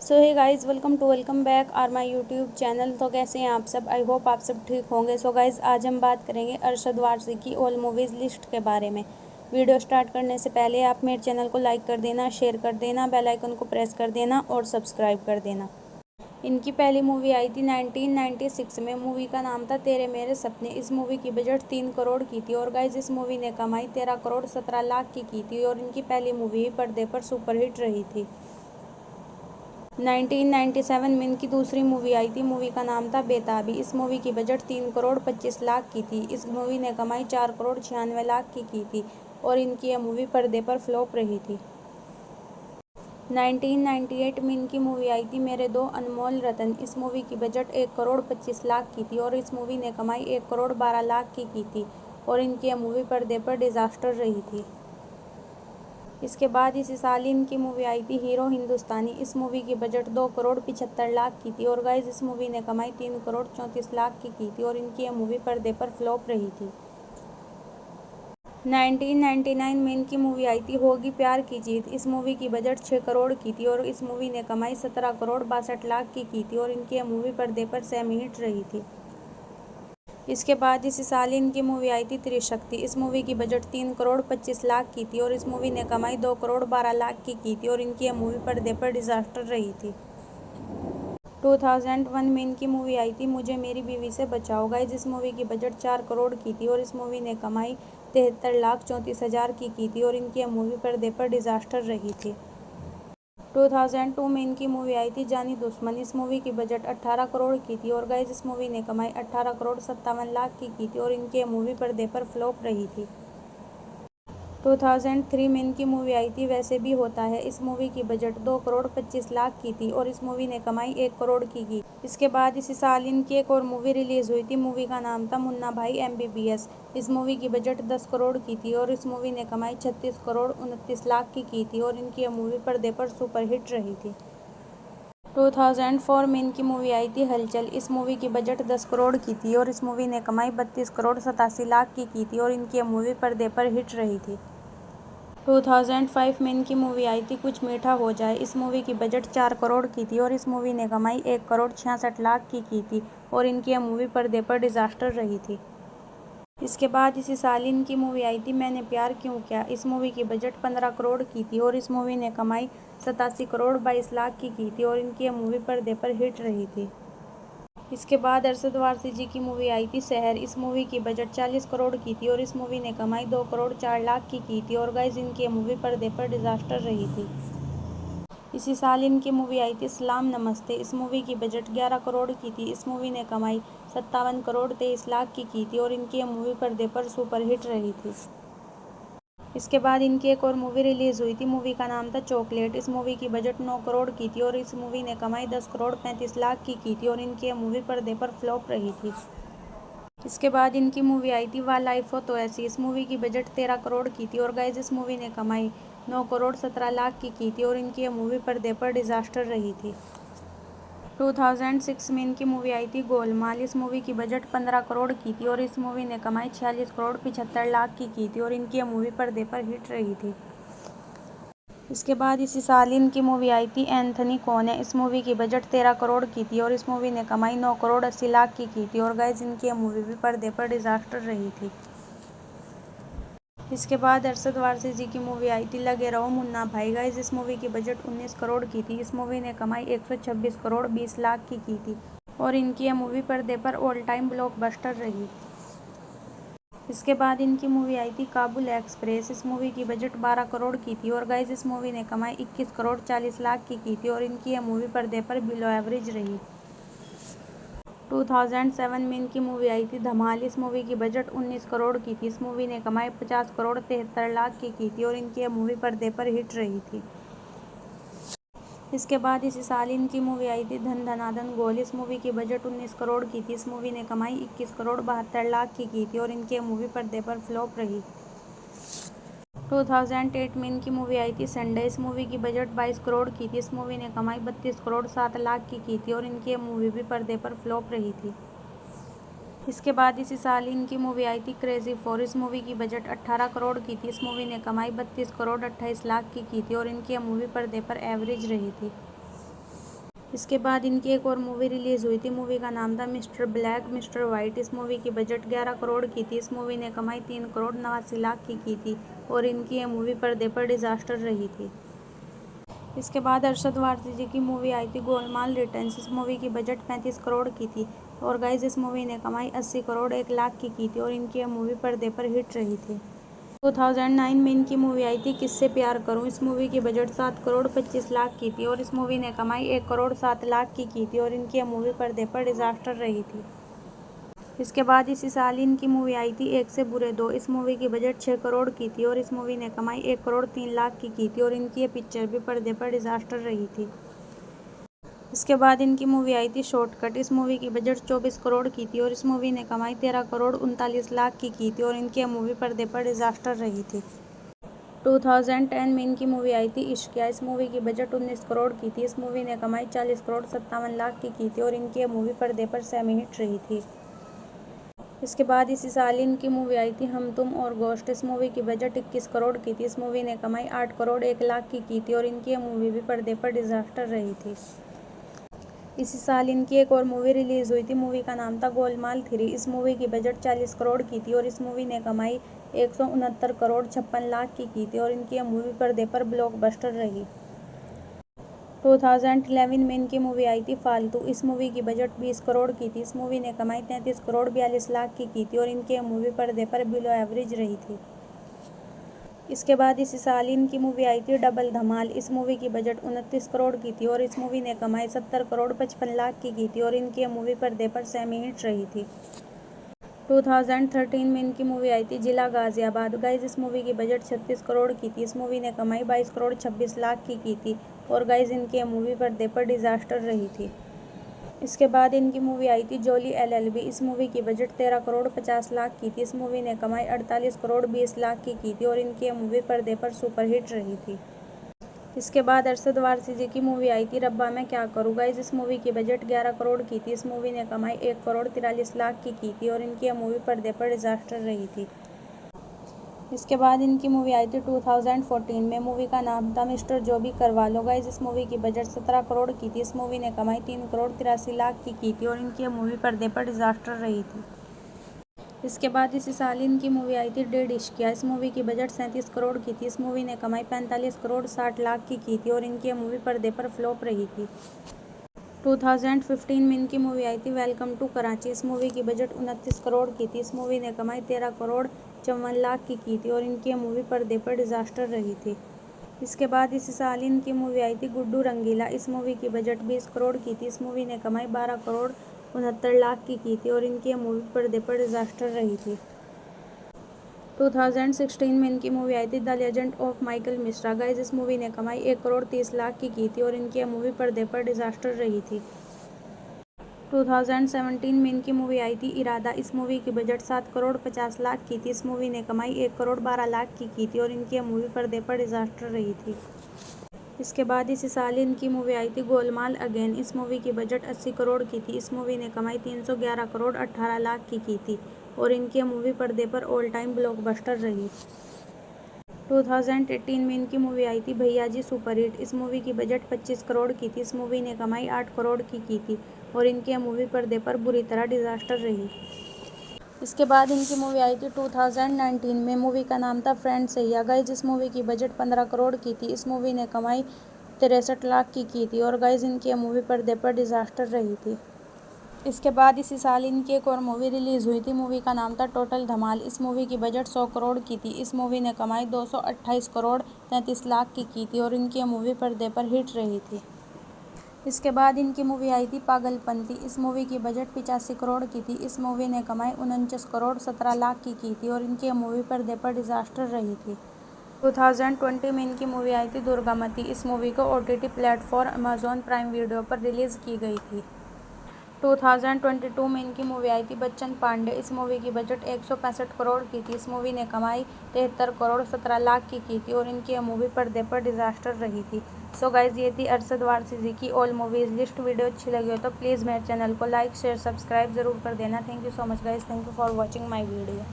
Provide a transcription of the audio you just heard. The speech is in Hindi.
So hey guys, welcome back are my YouTube channel. तो कैसे हैं आप सब? आई होप आप सब ठीक होंगे। सो गाइज़, आज हम बात करेंगे अरशद वारसी की ऑल मूवीज़ लिस्ट के बारे में। वीडियो स्टार्ट करने से पहले आप मेरे चैनल को लाइक कर देना, शेयर कर देना, बेल आइकन को प्रेस कर देना और सब्सक्राइब कर देना। इनकी पहली मूवी आई थी 1996 में। मूवी का नाम था तेरे मेरे सपने। इस मूवी की बजट 3 करोड़ की थी और गाइज़ इस मूवी ने कमाई 13 करोड़ 17 लाख की थी और इनकी पहली मूवी ही पर्दे पर सुपरहिट रही थी। 1997 में इनकी दूसरी मूवी आई थी। मूवी का नाम था बेताबी। इस मूवी की बजट 3 करोड़ 25 लाख की थी। इस मूवी ने कमाई 4 करोड़ 96 लाख की थी और इनकी यह मूवी पर्दे पर फ्लॉप रही थी। 1998 में इनकी मूवी आई थी मेरे दो अनमोल रतन। इस मूवी की बजट 1 करोड़ 25 लाख की थी और इस मूवी ने कमाई 1 करोड़ 12 लाख की थी और इनकी यह मूवी पर्दे पर डिजास्टर रही थी। इसके बाद इसी साल इनकी मूवी आई थी हीरो हिंदुस्तानी। इस मूवी की बजट 2 करोड़ 75 लाख की थी और गाइज इस मूवी ने कमाई 3 करोड़ 34 लाख की थी और इनकी यह मूवी पर्दे पर फ्लॉप रही थी। 1999 में इनकी मूवी आई थी होगी प्यार की जीत। इस मूवी की बजट 6 करोड़ की थी और इस मूवी ने कमाई 17 करोड़ 62 लाख की थी और इनकी यह मूवी पर्दे पर सेमी हिट रही थी। इसके बाद इसी साल इनकी मूवी आई थी त्रिशक्ति। इस मूवी की बजट 3 करोड़ 25 लाख की थी और इस मूवी ने कमाई 2 करोड़ 12 लाख की थी और इनकी यह मूवी पर्दे पर डिजास्टर रही थी। 2001 में इनकी मूवी आई थी मुझे मेरी बीवी से बचाओ। गाइज इस मूवी की बजट 4 करोड़ की थी और इस मूवी ने कमाई 73 लाख 34 हज़ार की थी और इनकी यह मूवी पर्दे पर डिजास्टर रही थी। 2002 में इनकी मूवी आई थी जानी दुश्मन। इस मूवी की बजट 18 करोड़ की थी और गाइज इस मूवी ने कमाई 18 करोड़ 57 लाख की थी और इनकी यह मूवी पर्दे पर फ्लॉप रही थी। 2003 में इनकी मूवी आई थी वैसे भी होता है। इस मूवी की बजट 2 करोड़ 25 लाख की थी और इस मूवी ने कमाई 1 करोड़ की। इसके बाद इसी साल इनकी एक और मूवी रिलीज हुई थी। मूवी का नाम था मुन्ना भाई MBBS। इस मूवी की बजट 10 करोड़ की थी और इस मूवी ने कमाई 36 करोड़ 29 लाख की थी और इनकी यह मूवी पर्दे पर सुपरहिट रही थी। 2004 में इनकी मूवी आई थी हलचल। इस मूवी की बजट 10 करोड़ की थी और इस मूवी ने कमाई 32 करोड़ 87 लाख की थी और इनकी यह मूवी पर्दे पर हिट रही थी। 2005 में इनकी मूवी आई थी कुछ मीठा हो जाए। इस मूवी की बजट 4 करोड़ की थी और इस मूवी ने कमाई 1 करोड़ 66 लाख की थी और इनकी यह मूवी पर्दे पर डिजास्टर रही थी। इसके बाद इसी साल इनकी मूवी आई थी मैंने प्यार क्यों किया। इस मूवी की बजट 15 करोड़ की थी और इस मूवी ने कमाई 87 करोड़ 22 लाख की थी और इनकी यह मूवी पर्दे पर हिट रही थी। इसके बाद अरशद वारसी जी की मूवी आई थी शहर। इस मूवी की बजट 40 करोड़ की थी और इस मूवी ने कमाई 2 करोड़ 4 लाख की थी और गाइज इनकी मूवी पर्दे पर डिजास्टर रही थी। इसी साल इनकी मूवी आई थी सलाम नमस्ते। इस मूवी की बजट 11 करोड़ की थी। इस मूवी ने कमाई 57 करोड़ 23 लाख की थी और इनकी मूवी पर्दे पर सुपरहिट रही थी। इसके बाद इनकी एक और मूवी रिलीज हुई थी। मूवी का नाम था चॉकलेट। इस मूवी की बजट 9 करोड़ की थी और इस मूवी ने कमाई 10 करोड़ 35 लाख की थी और इनकी यह मूवी पर्दे पर फ्लॉप रही थी। इसके बाद इनकी मूवी आई थी वाह लाइफ हो तो ऐसी। इस मूवी की बजट 13 करोड़ की थी और गाइज इस मूवी ने कमाई 9 करोड़ 17 लाख की थी और इनकी यह मूवी पर्दे पर डिजास्टर रही थी। 2006 में इनकी मूवी आई थी गोलमाल। इस मूवी की बजट 15 करोड़ की थी और इस मूवी ने कमाई 46 करोड़ 75 लाख की थी और इनकी यह मूवी पर्दे पर हिट रही थी। इसके बाद इसी साल इनकी मूवी आई थी एंथनी कौन है। इस मूवी की बजट 13 करोड़ की थी और इस मूवी ने कमाई 9 करोड़ 80 लाख की थी और गाइज इनकी यह मूवी भी पर्दे पर डिजास्टर रही थी। इसके बाद अरशद वारसी जी की मूवी आई थी लगे रहो मुन्ना भाई। गाइज इस मूवी की बजट 19 करोड़ की थी। इस मूवी ने कमाई 126 करोड़ 20 लाख की थी और इनकी यह मूवी पर्दे पर ऑल टाइम ब्लॉकबस्टर रही। इसके बाद इनकी मूवी आई थी काबुल एक्सप्रेस। इस मूवी की बजट 12 करोड़ की थी और गाइज इस मूवी ने कमाई 21 करोड़ 40 लाख की थी और इनकी यह मूवी पर्दे पर बिलो एवरेज रही। 2007 में इनकी मूवी आई थी धमाल। इस मूवी की बजट 19 करोड़ की थी। इस मूवी ने कमाई 50 करोड़ 73 लाख की थी और इनकी यह मूवी पर्दे पर हिट रही थी। इसके बाद इसी साल इनकी मूवी आई थी धन धनाधन गोल। इस मूवी की बजट 19 करोड़ की थी। इस मूवी ने कमाई 21 करोड़ 72 लाख की थी और इनकी मूवी पर्दे पर फ्लॉप रही। 2008 में इनकी मूवी आई थी संडे। इस मूवी की बजट 22 करोड़ की थी। इस मूवी ने कमाई 32 करोड़ 7 लाख की थी और इनकी मूवी भी पर्दे पर फ्लॉप रही थी। इसके बाद इसी साल इनकी मूवी आई थी क्रेजी 4। इस मूवी की बजट 18 करोड़ की थी। इस मूवी ने कमाई 32 करोड़ 28 लाख की थी और इनकी मूवी पर्दे पर एवरेज रही थी। इसके बाद इनकी एक और मूवी रिलीज़ हुई थी। मूवी का नाम था मिस्टर ब्लैक मिस्टर वाइट। इस मूवी की बजट 11 करोड़ की थी। इस मूवी ने कमाई 3 करोड़ 89 लाख की थी और इनकी ये मूवी पर्दे पर डिज़ास्टर रही थी। इसके बाद अरशद वारसी जी की मूवी आई थी गोलमाल रिटर्न्स। इस मूवी की बजट 35 करोड़ की थी और गाइस इस मूवी ने कमाई 80 करोड़ 1 लाख की थी और इनकी ये मूवी पर्दे पर हिट रही थी। 2009 में इनकी मूवी आई थी किससे प्यार करूं। इस मूवी की बजट 7 करोड़ 25 लाख की थी और इस मूवी ने कमाई 1 करोड़ 7 लाख की थी और इनकी ये मूवी पर्दे पर डिज़ास्टर रही थी। इसके बाद इसी साल इनकी मूवी आई थी एक से बुरे दो। इस मूवी की बजट 6 करोड़ की थी और इस मूवी ने कमाई 1 करोड़ 3 लाख की थी और इनकी ये पिक्चर भी पर्दे पर डिज़ास्टर रही थी। इसके बाद इनकी मूवी आई थी शॉर्टकट। इस मूवी की बजट 24 करोड़ की थी और इस मूवी ने कमाई 13 करोड़ 39 लाख की थी और इनकी ये मूवी पर्दे पर डिज़ास्टर रही थी। 2010 में इनकी मूवी आई थी इश्किया। इस मूवी की बजट 19 करोड़ की थी। इस मूवी ने कमाई 40 करोड़ 57 लाख की थी और इनकी ये मूवी पर्दे पर सेमी हिट रही थी। इसके बाद इसी साल इनकी मूवी आई थी हम तुम और गोश्त। इस मूवी की बजट 21 करोड़ की थी। इस मूवी ने कमाई 8 करोड़ 1 लाख की थी और इनकी ये मूवी भी पर्दे पर डिज़ास्टर रही थी। इसी साल इनकी एक और मूवी रिलीज़ हुई थी। मूवी का नाम था गोलमाल 3। इस मूवी की बजट 40 करोड़ की थी और इस मूवी ने कमाई 169 करोड़ 56 लाख की थी और इनकी ये मूवी पर्दे पर ब्लॉकबस्टर रही। 2011 में इनकी मूवी आई थी फालतू। इस मूवी की बजट 20 करोड़ की थी। इस मूवी ने कमाई 33 करोड़ 42 लाख की थी और इनकी ये मूवी पर्दे पर बिलो एवरेज रही थी। इसके बाद इसी साल इनकी मूवी आई थी डबल धमाल। इस मूवी की बजट 29 करोड़ की थी और इस मूवी ने कमाई 70 करोड़ 55 लाख की थी और इनकी ये मूवी पर्दे पर सेमी हिट रही थी। 2013 में इनकी मूवी आई थी जिला गाजियाबाद। गाइज इस मूवी की बजट 36 करोड़ की थी। इस मूवी ने कमाई 22 करोड़ 26 लाख की थी और गाइज इनकी ये मूवी पर्दे पर डिज़ास्टर रही थी। इसके बाद इनकी मूवी आई थी जोली LLB। इस मूवी की बजट 13 करोड़ 50 लाख की थी। इस मूवी ने कमाई 48 करोड़ 20 लाख की थी और इनकी ये मूवी पर्दे पर सुपरहिट रही थी। इसके बाद अरशद वारसी जी की मूवी आई थी रब्बा मैं क्या करूँ। गाइज इस मूवी की बजट 11 करोड़ की थी। इस मूवी ने कमाई 1 करोड़ 43 लाख की थी और इनकी ये मूवी पर्दे पर डिज़ास्टर रही थी। इसके बाद इनकी मूवी आई थी 2014 में। मूवी का नाम था मिस्टर जो भी करवा लो। गाइज इस मूवी की बजट 17 करोड़ की थी। इस मूवी ने कमाई 3 करोड़ 83 लाख की थी और इनकी मूवी पर्दे पर डिज़ास्टर रही थी। इसके बाद इसी साल इनकी मूवी आई थी डेढ़ इश्किया। इस मूवी की बजट 37 करोड़ की थी। इस मूवी ने कमाई 45 करोड़ 60 लाख की थी और इनकी मूवी पर्दे पर फ्लॉप रही थी। 2015 में इनकी मूवी आई थी वेलकम टू कराची। इस मूवी की बजट 29 करोड़ की थी। इस मूवी ने कमाई 13 करोड़ 54 लाख की थी और इनकी मूवी पर्दे पर डिज़ास्टर रही थी। इसके बाद इसी साल इनकी मूवी आई थी गुड्डू रंगीला। इस मूवी की बजट 20 करोड़ की थी। इस मूवी ने कमाई 12 करोड़ 69 लाख की थी और इनकी मूवी पर्दे पर डिज़ास्टर रही थी। 2016 में इनकी मूवी आई थी the legend of Michael Mishra. Guys इस मूवी ने कमाई 1 करोड़ 30 लाख की थी और इनकी मूवी पर्दे पर डिज़ास्टर रही थी। 2017 में इनकी मूवी आई थी इरादा। इस मूवी की बजट 7 करोड़ 50 लाख की थी। इस मूवी ने कमाई 1 करोड़ 12 लाख की थी और इनकी मूवी पर्दे पर डिज़ास्टर रही थी। इसके बाद इसी साल इनकी मूवी आई थी गोलमाल अगेन। इस मूवी की बजट 80 करोड़ की थी। इस मूवी ने कमाई 311 करोड़ 18 लाख की थी और इनकी मूवी पर्दे पर ऑल टाइम ब्लॉकबस्टर रही। 2018 में इनकी मूवी आई थी भैया जी सुपरहिट। इस मूवी की बजट 25 करोड़ की थी। इस मूवी ने कमाई 8 करोड़ की थी और इनकी मूवी पर्दे पर बुरी तरह डिज़ास्टर रही। इसके बाद इनकी मूवी आई थी 2019 में। मूवी का नाम था फ्रेंड सैया। गाइज इस मूवी की बजट 15 करोड़ की थी। इस मूवी ने कमाई 63 लाख की थी और गाइज इनकी मूवी पर्दे पर डिज़ास्टर रही थी। इसके बाद इसी साल इनकी एक और मूवी रिलीज़ हुई थी। मूवी का नाम था टोटल धमाल। इस मूवी की बजट 100 करोड़ की थी। इस मूवी ने कमाई 228 करोड़ 33 लाख की थी और इनकी मूवी पर्दे पर हिट रही थी। इसके बाद इनकी मूवी आई थी पागलपंती। इस मूवी की बजट 85 करोड़ की थी। इस मूवी ने कमाई 49 करोड़ 17 लाख की थी और इनकी मूवी पर्दे पर डिज़ास्टर रही थी। 2020 में इनकी मूवी आई थी दुर्गामती। इस मूवी को OTT platform Amazon prime video पर रिलीज़ की गई थी। 2022 में इनकी मूवी आई थी बच्चन पांडे। इस मूवी की बजट 165 करोड़ की थी। इस मूवी ने कमाई 73 करोड़ 17 लाख की थी और इनकी मूवी पर्दे पर डिज़ास्टर रही थी। सो गाइज ये थी अरशद वारसी जी की ऑल मूवीज़ लिस्ट। वीडियो अच्छी लगी हो तो प्लीज़ मेरे चैनल को लाइक शेयर सब्सक्राइब ज़रूर कर देना। Thank you so much guys. Thank you for watching my video.